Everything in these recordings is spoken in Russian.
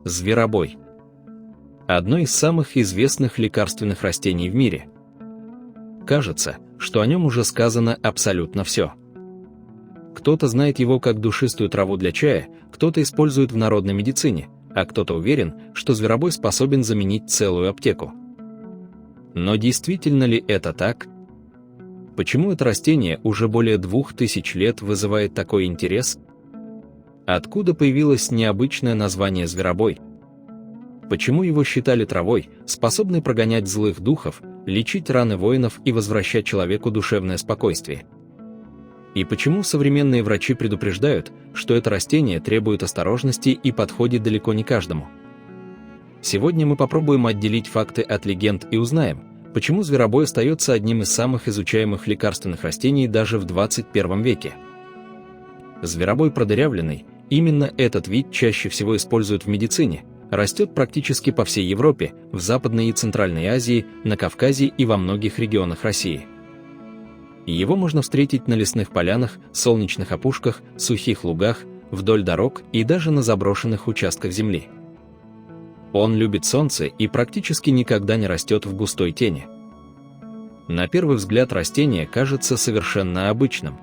Зверобой. Одно из самых известных лекарственных растений в мире. Кажется, что о нем уже сказано абсолютно все. Кто-то знает его как душистую траву для чая, кто-то использует в народной медицине, а кто-то уверен, что зверобой способен заменить целую аптеку. Но действительно ли это так? Почему это растение уже более 2000 лет вызывает такой интерес? Откуда появилось необычное название зверобой? Почему его считали травой, способной прогонять злых духов, лечить раны воинов и возвращать человеку душевное спокойствие? И почему современные врачи предупреждают, что это растение требует осторожности и подходит далеко не каждому? Сегодня мы попробуем отделить факты от легенд и узнаем, почему зверобой остается одним из самых изучаемых лекарственных растений даже в 21 веке. Зверобой продырявленный, именно этот вид чаще всего используют в медицине, растет практически по всей Европе, в Западной и Центральной Азии, на Кавказе и во многих регионах России. Его можно встретить на лесных полянах, солнечных опушках, сухих лугах, вдоль дорог и даже на заброшенных участках земли. Он любит солнце и практически никогда не растет в густой тени. На первый взгляд растение кажется совершенно обычным.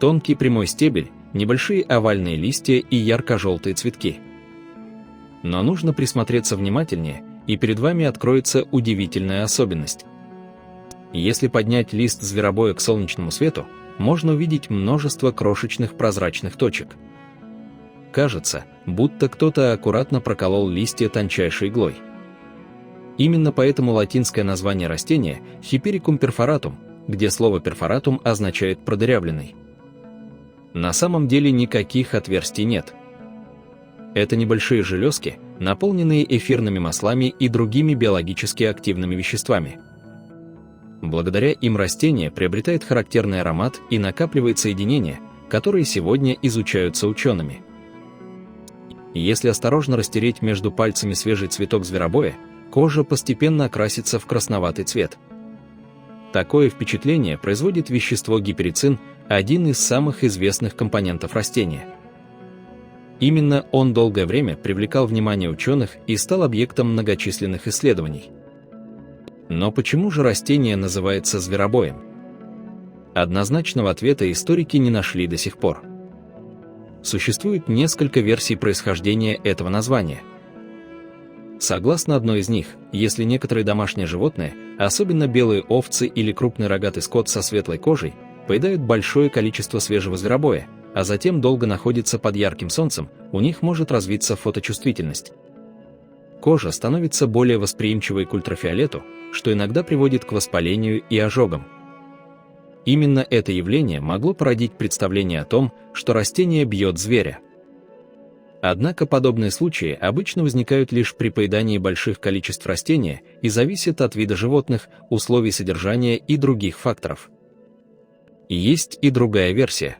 Тонкий прямой стебель, небольшие овальные листья и ярко-желтые цветки. Но нужно присмотреться внимательнее, и перед вами откроется удивительная особенность. Если поднять лист зверобоя к солнечному свету, можно увидеть множество крошечных прозрачных точек. Кажется, будто кто-то аккуратно проколол листья тончайшей иглой. Именно поэтому латинское название растения – Hypericum perforatum, где слово perforatum означает продырявленный. На самом деле никаких отверстий нет. Это небольшие железки, наполненные эфирными маслами и другими биологически активными веществами. Благодаря им растение приобретает характерный аромат и накапливает соединения, которые сегодня изучаются учеными. Если осторожно растереть между пальцами свежий цветок зверобоя, кожа постепенно окрасится в красноватый цвет. Такое впечатление производит вещество гиперицин, один из самых известных компонентов растения. Именно он долгое время привлекал внимание ученых и стал объектом многочисленных исследований. Но почему же растение называется зверобоем? Однозначного ответа историки не нашли до сих пор. Существует несколько версий происхождения этого названия. Согласно одной из них, если некоторые домашние животные, особенно белые овцы или крупный рогатый скот со светлой кожей, поедают большое количество свежего зверобоя, а затем долго находятся под ярким солнцем, у них может развиться фоточувствительность. Кожа становится более восприимчивой к ультрафиолету, что иногда приводит к воспалению и ожогам. Именно это явление могло породить представление о том, что растение бьет зверя. Однако подобные случаи обычно возникают лишь при поедании больших количеств растения и зависят от вида животных, условий содержания и других факторов. Есть и другая версия.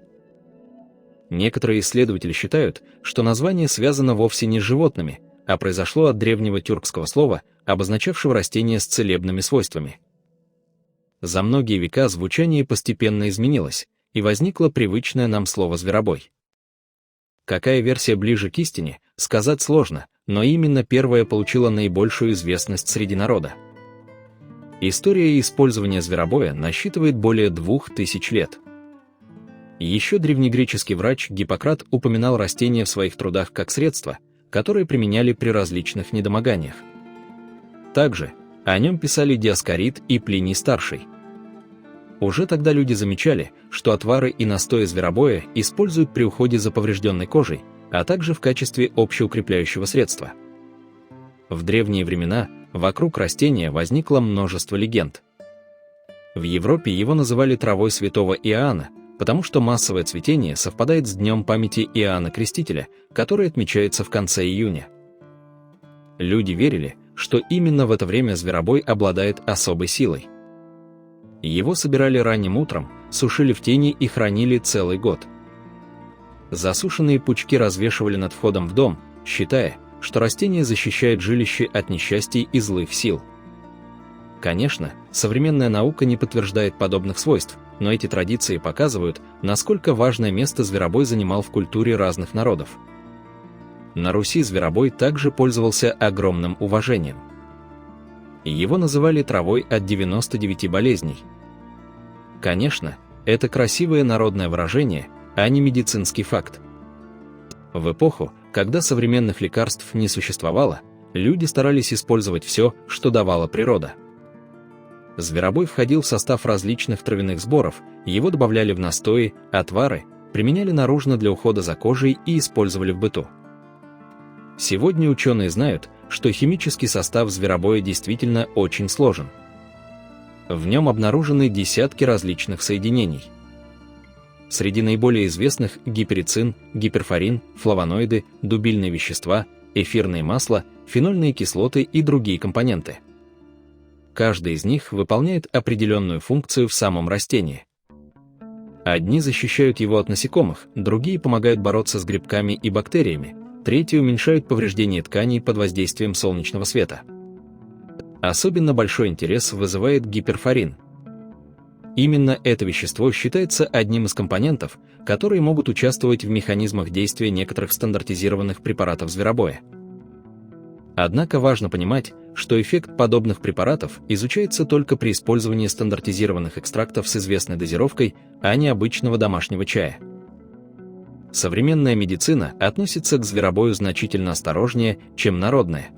Некоторые исследователи считают, что название связано вовсе не с животными, а произошло от древнего тюркского слова, обозначавшего растение с целебными свойствами. За многие века звучание постепенно изменилось, и возникло привычное нам слово «зверобой». Какая версия ближе к истине, сказать сложно, но именно первая получила наибольшую известность среди народа. История использования зверобоя насчитывает более 2000 лет. Еще древнегреческий врач Гиппократ упоминал растение в своих трудах как средство, которое применяли при различных недомоганиях. Также о нем писали Диоскорид и Плиний Старший. Уже тогда люди замечали, что отвары и настои зверобоя используют при уходе за поврежденной кожей, а также в качестве общеукрепляющего средства. В древние времена вокруг растения возникло множество легенд. В Европе его называли травой святого Иоанна, потому что массовое цветение совпадает с днем памяти Иоанна Крестителя, который отмечается в конце июня. Люди верили, что именно в это время зверобой обладает особой силой. Его собирали ранним утром, сушили в тени и хранили целый год. Засушенные пучки развешивали над входом в дом, считая, что растение защищает жилище от несчастий и злых сил. Конечно, современная наука не подтверждает подобных свойств, но эти традиции показывают, насколько важное место зверобой занимал в культуре разных народов. На Руси зверобой также пользовался огромным уважением. Его называли травой от 99 болезней. Конечно, это красивое народное выражение, а не медицинский факт. В эпоху, когда современных лекарств не существовало, люди старались использовать все, что давала природа. Зверобой входил в состав различных травяных сборов, его добавляли в настои, отвары, применяли наружно для ухода за кожей и использовали в быту. Сегодня ученые знают, что химический состав зверобоя действительно очень сложен. В нем обнаружены десятки различных соединений. Среди наиболее известных гиперицин, гиперфорин, флавоноиды, дубильные вещества, эфирные масла, фенольные кислоты и другие компоненты. Каждый из них выполняет определенную функцию в самом растении. Одни защищают его от насекомых, другие помогают бороться с грибками и бактериями, третьи уменьшают повреждение тканей под воздействием солнечного света. Особенно большой интерес вызывает гиперфорин. Именно это вещество считается одним из компонентов, которые могут участвовать в механизмах действия некоторых стандартизированных препаратов зверобоя. Однако важно понимать, что эффект подобных препаратов изучается только при использовании стандартизированных экстрактов с известной дозировкой, а не обычного домашнего чая. Современная медицина относится к зверобою значительно осторожнее, чем народная.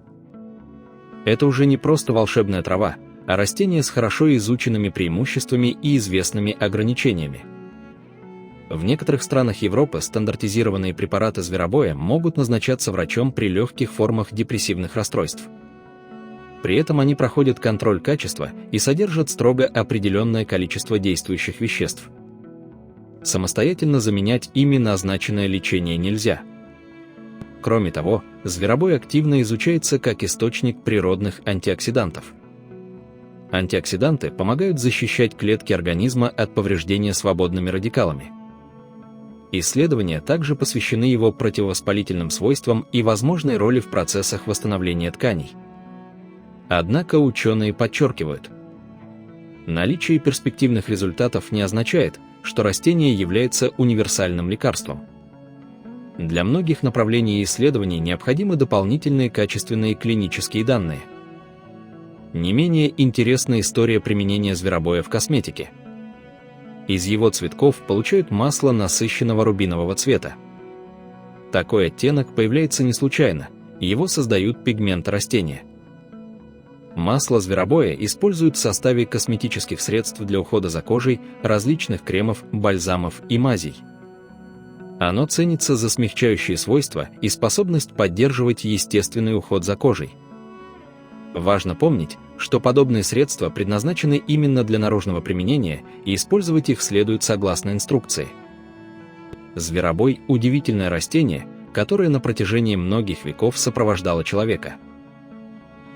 Это уже не просто волшебная трава, а растение с хорошо изученными преимуществами и известными ограничениями. В некоторых странах Европы стандартизированные препараты зверобоя могут назначаться врачом при легких формах депрессивных расстройств. При этом они проходят контроль качества и содержат строго определенное количество действующих веществ. Самостоятельно заменять ими назначенное лечение нельзя. Кроме того, зверобой активно изучается как источник природных антиоксидантов. Антиоксиданты помогают защищать клетки организма от повреждения свободными радикалами. Исследования также посвящены его противовоспалительным свойствам и возможной роли в процессах восстановления тканей. Однако ученые подчеркивают, наличие перспективных результатов не означает, что растение является универсальным лекарством. Для многих направлений исследований необходимы дополнительные качественные клинические данные. Не менее интересна история применения зверобоя в косметике. Из его цветков получают масло насыщенного рубинового цвета. Такой оттенок появляется не случайно, его создают пигменты растения. Масло зверобоя используют в составе косметических средств для ухода за кожей, различных кремов, бальзамов и мазей. Оно ценится за смягчающие свойства и способность поддерживать естественный уход за кожей. Важно помнить, что подобные средства предназначены именно для наружного применения, и использовать их следует согласно инструкции. Зверобой – удивительное растение, которое на протяжении многих веков сопровождало человека.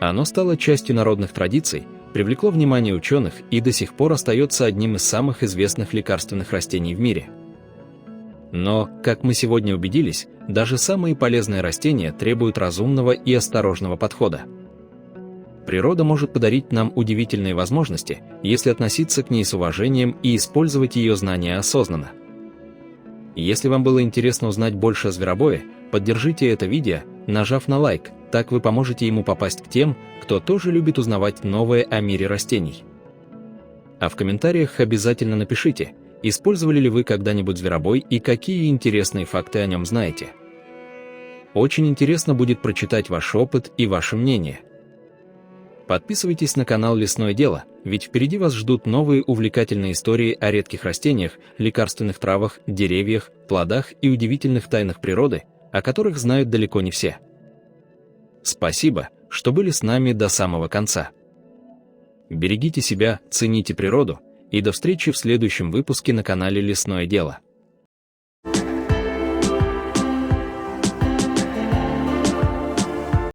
Оно стало частью народных традиций, привлекло внимание ученых и до сих пор остается одним из самых известных лекарственных растений в мире. Но, как мы сегодня убедились, даже самые полезные растения требуют разумного и осторожного подхода. Природа может подарить нам удивительные возможности, если относиться к ней с уважением и использовать ее знания осознанно. Если вам было интересно узнать больше о зверобое, поддержите это видео, нажав на лайк, так вы поможете ему попасть к тем, кто тоже любит узнавать новое о мире растений. А в комментариях обязательно напишите, использовали ли вы когда-нибудь зверобой и какие интересные факты о нем знаете. Очень интересно будет прочитать ваш опыт и ваше мнение. Подписывайтесь на канал «Лесное дело», ведь впереди вас ждут новые увлекательные истории о редких растениях, лекарственных травах, деревьях, плодах и удивительных тайнах природы, о которых знают далеко не все. Спасибо, что были с нами до самого конца. Берегите себя, цените природу, и до встречи в следующем выпуске на канале «Лесное дело».